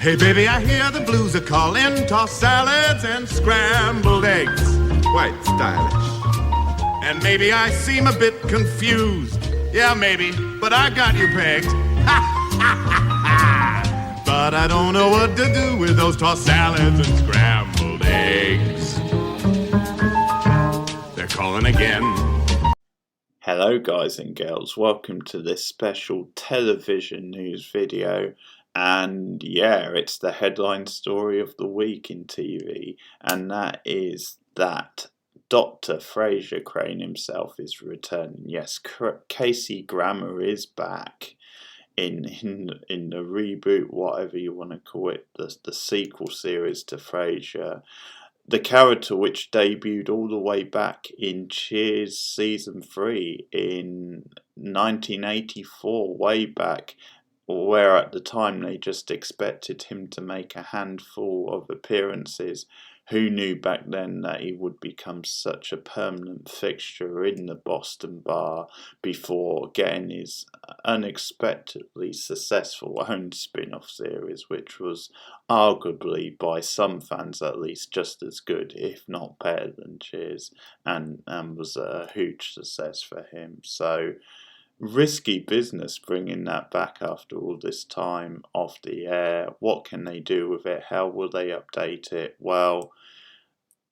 Hey baby, I hear the blues are calling, tossed salads and scrambled eggs. Quite stylish. And maybe I seem a bit confused. Yeah, maybe, but I got you pegged. But I don't know what to do with those tossed salads and scrambled eggs. They're calling again. Hello guys and girls, welcome to this special television news video. And yeah, it's the headline story of the week in TV, and that is that Dr. Fraiser Crane himself is returning. Yes, Casey Grammer is back in the reboot, whatever you want to call it, the sequel series to Fraiser. The character which debuted all the way back in Cheers Season 3 in 1984, way back, where at the time they just expected him to make a handful of appearances. Who knew back then that he would become such a permanent fixture in the Boston bar before getting his unexpectedly successful own spin-off series, which was arguably, by some fans at least, just as good, if not better than Cheers, and was a huge success for him. So, risky business bringing that back after all this time off the air. What can they do with it? How will they update it? Well,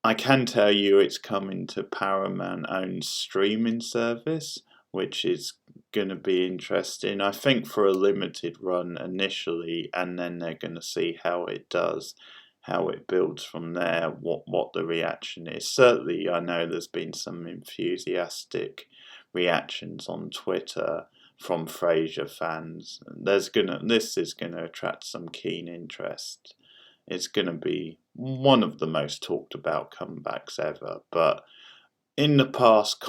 I can tell you it's coming to Paramount own streaming service, which is going to be interesting. I think for a limited run initially, and then they're going to see how it does, how it builds from there, what the reaction is. Certainly I know there's been some enthusiastic reactions on Twitter from Fraiser fans. This is gonna attract some keen interest. It's gonna be one of the most talked about comebacks ever. But in the past,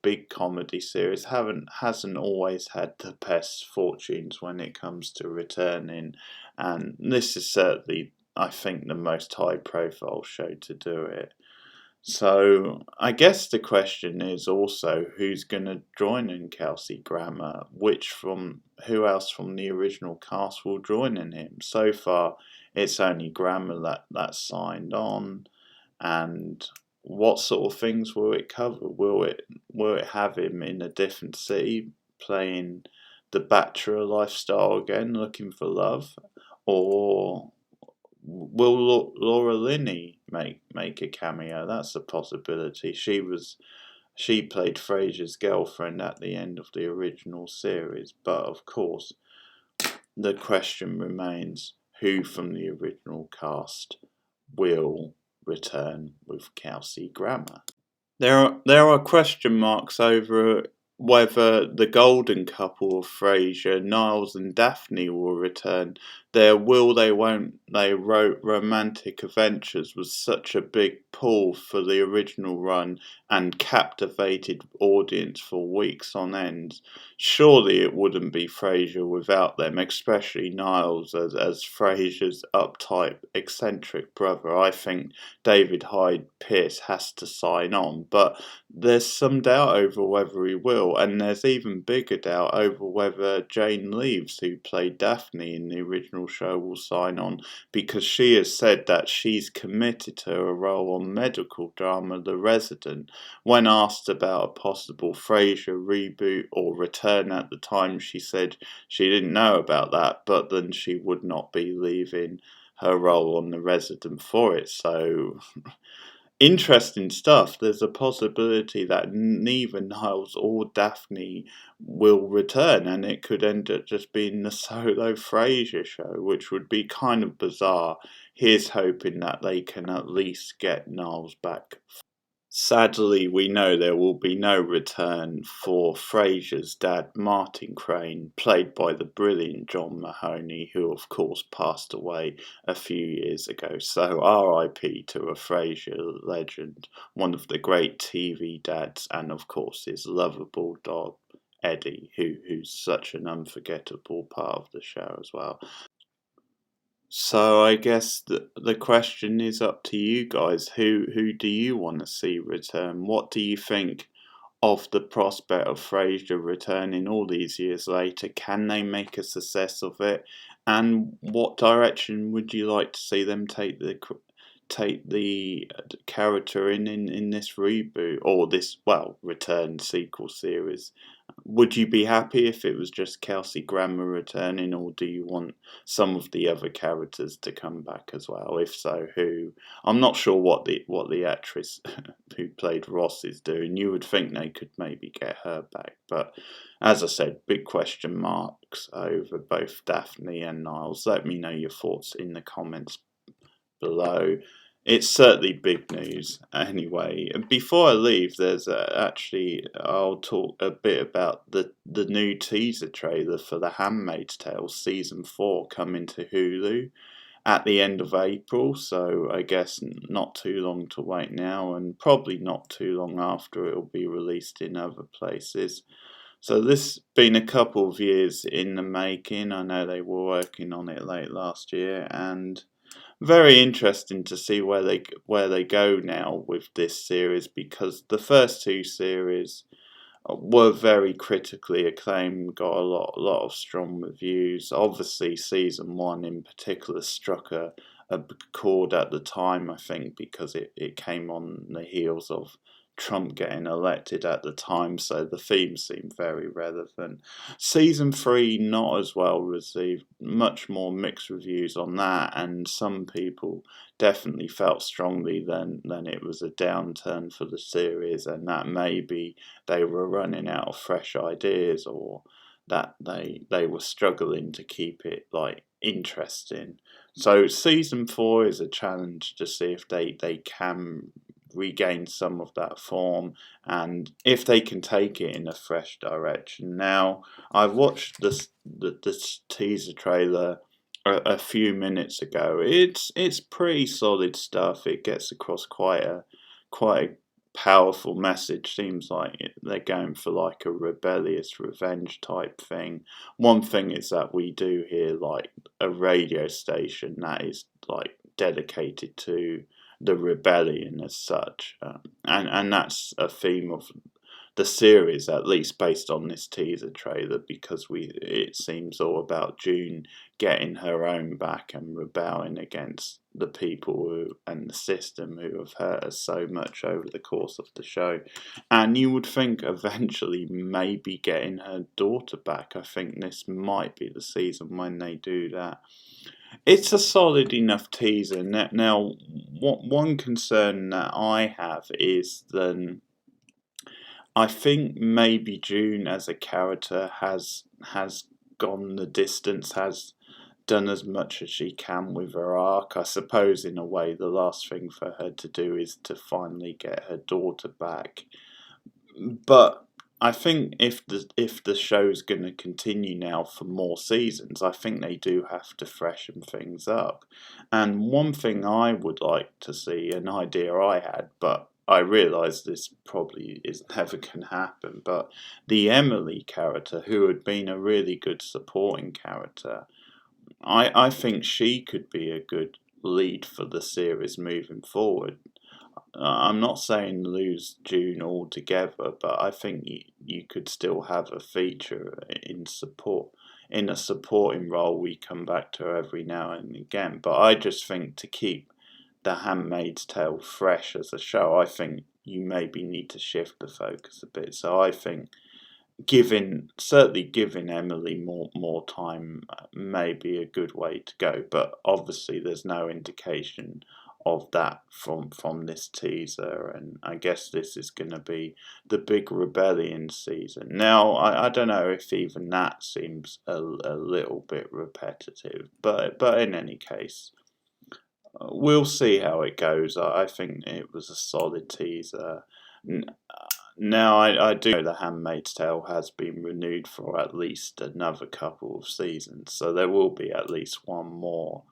big comedy series hasn't always had the best fortunes when it comes to returning, and this is certainly, I think, the most high-profile show to do it. So I guess the question is also who's going to join in Kelsey Grammer, who else from the original cast will join in him. So far it's only Grammer that's signed on, and what sort of things will it cover? Will it have him in a different city playing the bachelor lifestyle again, looking for love, or will Laura Linney make a cameo? That's a possibility. She played Fraiser's girlfriend at the end of the original series, but of course the question remains who from the original cast will return with Kelsey Grammer. There are question marks over whether the golden couple of Fraiser, Niles and Daphne, will return. Their will they won't they wrote romantic adventures was such a big pull for the original run and captivated audience for weeks on end. Surely it wouldn't be Fraiser without them, especially Niles as Fraiser's uptight, eccentric brother. I think David Hyde Pierce has to sign on, but there's some doubt over whether he will, and there's even bigger doubt over whether Jane Leeves, who played Daphne in the original show, will sign on, because she has said that she's committed to a role on medical drama The Resident. When asked about a possible Fraiser reboot or return at the time, she said she didn't know about that, but then she would not be leaving her role on The Resident for it. So interesting stuff. There's a possibility that neither Niles or Daphne will return, and it could end up just being the solo Fraiser show, which would be kind of bizarre. Here's hoping that they can at least get Niles back. Sadly, we know there will be no return for Fraiser's dad, Martin Crane, played by the brilliant John Mahoney, who of course passed away a few years ago. So RIP to a Fraiser legend, one of the great TV dads, and of course his lovable dog, Eddie, who's such an unforgettable part of the show as well. So I guess the question is up to you guys. Who do you want to see return? What do you think of the prospect of Fraiser returning all these years later? Can they make a success of it? And what direction would you like to see them take the character in this reboot, or this, well, return sequel series? Would you be happy if it was just Kelsey Grammer returning, or do you want some of the other characters to come back as well? If so, who? I'm not sure what the actress who played Ross is doing. You would think they could maybe get her back, but as I said, big question marks over both Daphne and Niles. Let me know your thoughts in the comments below. It's certainly big news. Anyway, before I leave, there's actually, I'll talk a bit about the new teaser trailer for The Handmaid's Tale Season 4 coming to Hulu at the end of April, so I guess not too long to wait now, and probably not too long after it'll be released in other places. So this has been a couple of years in the making. I know they were working on it late last year, and very interesting to see where they go now with this series, because the first two series were very critically acclaimed, got a lot of strong reviews. Obviously, season 1 in particular struck a chord at the time, I think, because it came on the heels of Trump getting elected at the time, so the theme seemed very relevant. Season 3 not as well received, much more mixed reviews on that, and some people definitely felt strongly then it was a downturn for the series, and that maybe they were running out of fresh ideas, or that they were struggling to keep it like interesting. So season 4 is a challenge to see if they can regain some of that form, and if they can take it in a fresh direction. Now, I've watched this teaser trailer a few minutes ago. It's pretty solid stuff. It gets across quite a powerful message. Seems like they're going for like a rebellious revenge type thing. One thing is that we do hear like a radio station that is like dedicated to the rebellion as such, and that's a theme of the series, at least based on this teaser trailer, because it seems all about June getting her own back and rebelling against the people and the system who have hurt her so much over the course of the show. And you would think eventually maybe getting her daughter back. I think this might be the season when they do that. It's a solid enough teaser. Now, one concern that I have is that I think maybe June as a character has gone the distance, has done as much as she can with her arc. I suppose in a way the last thing for her to do is to finally get her daughter back. But I think if the show's going to continue now for more seasons, I think they do have to freshen things up. And one thing I would like to see, an idea I had, but I realise this probably is never going to happen, but the Emily character, who had been a really good supporting character, I think she could be a good lead for the series moving forward. I'm not saying lose June altogether, but I think you could still have a feature in a supporting role. We come back to her every now and again, but I just think to keep The Handmaid's Tale fresh as a show, I think you maybe need to shift the focus a bit. So I think certainly giving Emily more time may be a good way to go, but obviously there's no indication of that from this teaser, and I guess this is going to be the big rebellion season. Now, I don't know if even that seems a little bit repetitive, but in any case, we'll see how it goes. I think it was a solid teaser. Now, I do know The Handmaid's Tale has been renewed for at least another couple of seasons, so there will be at least one more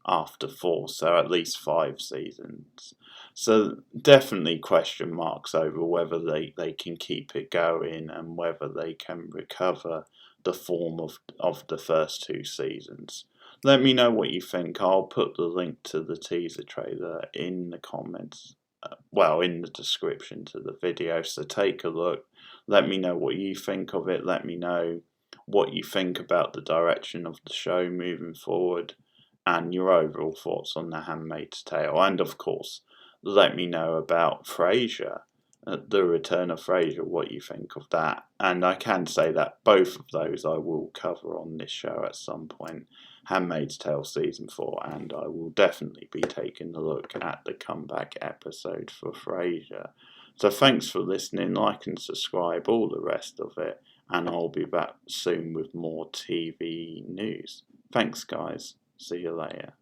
after 4, so at least 5 seasons. So definitely question marks over whether they can keep it going and whether they can recover the form of the first 2 seasons. Let me know what you think. I'll put the link to the teaser trailer in the comments, in the description to the video, so take a look. Let me know what you think of it. Let me know what you think about the direction of the show moving forward, and your overall thoughts on The Handmaid's Tale. And of course, let me know about Fraiser, the return of Fraiser, what you think of that. And I can say that both of those I will cover on this show at some point. Handmaid's Tale Season 4, and I will definitely be taking a look at the comeback episode for Fraiser. So thanks for listening, like and subscribe, all the rest of it, and I'll be back soon with more TV news. Thanks guys, see you later.